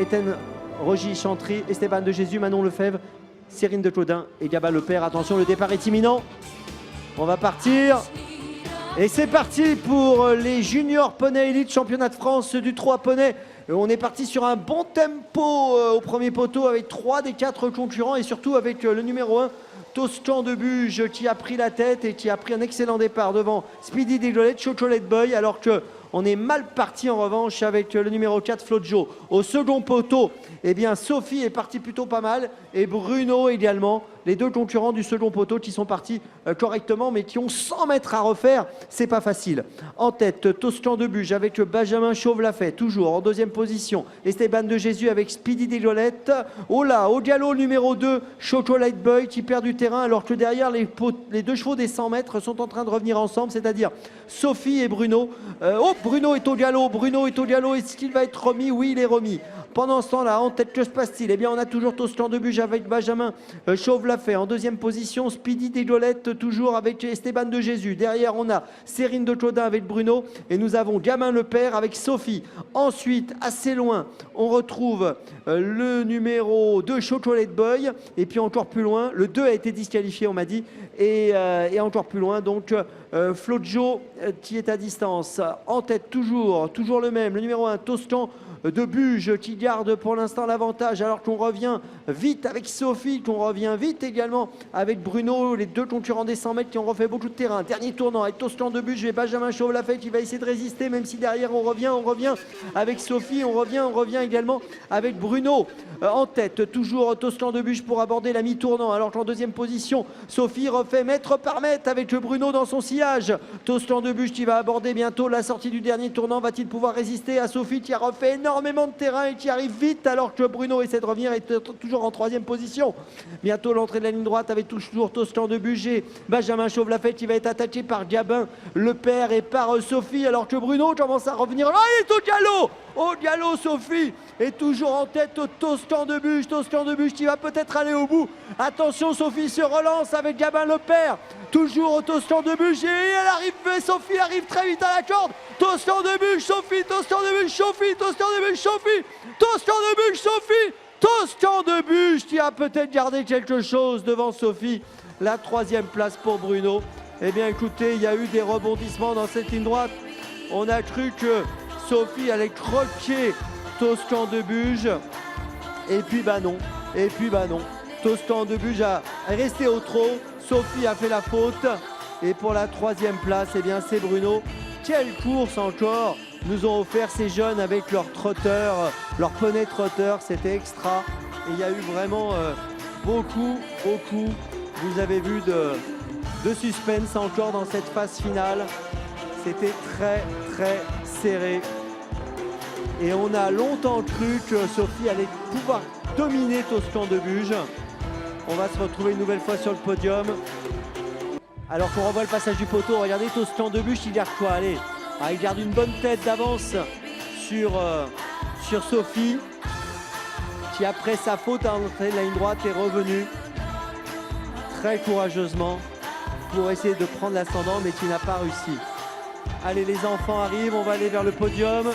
Étienne Rogy Chantry, Esteban de Jésus, Manon Lefebvre, Cyrine de Claudin et Gaba Lepère. Attention, le départ est imminent. On va partir. Et c'est parti pour les juniors poney élite championnat de France du 3 poney. On est parti sur un bon tempo au premier poteau avec 3 des 4 concurrents et surtout avec le numéro 1, Toscan de Buge, qui a pris la tête et qui a pris un excellent départ devant Speedy Deglolette, Chocolate Boy, alors que on est mal parti en revanche avec le numéro 4, Flojo. Au second poteau, eh bien, Sophie est partie plutôt pas mal et Bruno également. Les deux concurrents du second poteau qui sont partis correctement mais qui ont 100 mètres à refaire, c'est pas facile. En tête, Toscan de Buge avec Benjamin Chauve-Lafay, toujours en deuxième position. Esteban de Jésus avec Speedy Deglolette. Oh là, au galop numéro 2, Chocolate Boy qui perd du terrain alors que derrière les deux chevaux des 100 mètres sont en train de revenir ensemble, c'est-à-dire Sophie et Bruno. Bruno est au galop, est-ce qu'il va être remis? Oui, il est remis. Pendant ce temps-là, en tête, que se passe-t-il? Eh bien, on a toujours Toscan de Buge avec Benjamin Chauve-Lafay. En deuxième position, Speedy Deglolette, toujours avec Esteban de Jésus. Derrière, on a Cérine de Claudin avec Bruno. Et nous avons Gamin Lepère avec Sophie. Ensuite, assez loin, on retrouve le numéro 2, Chocolate Boy. Et puis encore plus loin, le 2 a été disqualifié, on m'a dit. Et encore plus loin, donc, Flojo qui est à distance. En tête, toujours le même, le numéro 1, Toscan de Buge qui garde pour l'instant l'avantage alors qu'on revient vite avec Sophie, qu'on revient vite également avec Bruno, les deux concurrents des 100 mètres qui ont refait beaucoup de terrain. Dernier tournant avec Toscan de Buge et Benjamin Chauve-Lafay qui va essayer de résister même si derrière on revient avec Sophie, on revient également avec Bruno. En tête, toujours Toscan de Buge pour aborder la mi-tournant alors qu'en deuxième position, Sophie refait mètre par mètre avec Bruno dans son sillage. Toscan de Buge qui va aborder bientôt la sortie du dernier tournant, va-t-il pouvoir résister à Sophie qui a refait énormément de terrain et qui arrive vite alors que Bruno essaie de revenir et est toujours en troisième position. Bientôt l'entrée de la ligne droite avec toujours Toscan de Buge et Benjamin Chauve-Lafay qui va être attaqué par Gabin Lepère et par Sophie alors que Bruno commence à revenir. Là, il est au galop! Au galop, Sophie est toujours en tête au Toscan de Buge qui va peut-être aller au bout. Attention, Sophie se relance avec Gabin Lepère. Toujours au Toscan de Buge et elle arrive, Sophie arrive très vite à la corde. Toscan de Buge, Sophie, Toscan de Buge, Sophie, Toscan de Buge, Sophie, Toscan de Buge, Sophie, Toscan de Buge qui a peut-être gardé quelque chose devant Sophie. La troisième place pour Bruno. Eh bien écoutez, il y a eu des rebondissements dans cette ligne droite. On a cru que Sophie allait croquer Toscan de Buge. Et puis bah non. Toscan de Buge est resté au trot. Sophie a fait la faute. Et pour la troisième place, eh bien c'est Bruno. Quelle course encore nous ont offert ces jeunes avec leur trotteur, leur poney trotteur. C'était extra. Et il y a eu vraiment beaucoup. Vous avez vu de suspense encore dans cette phase finale. C'était très serré. Et on a longtemps cru que Sophie allait pouvoir dominer Toscan de Buge. On va se retrouver une nouvelle fois sur le podium. Alors qu'on revoit le passage du poteau, regardez Toscan de Buge, il garde quoi? Allez, il garde une bonne tête d'avance sur Sophie, qui après sa faute à l'entrée de la ligne droite est revenue très courageusement pour essayer de prendre l'ascendant, mais qui n'a pas réussi. Allez, les enfants arrivent, on va aller vers le podium.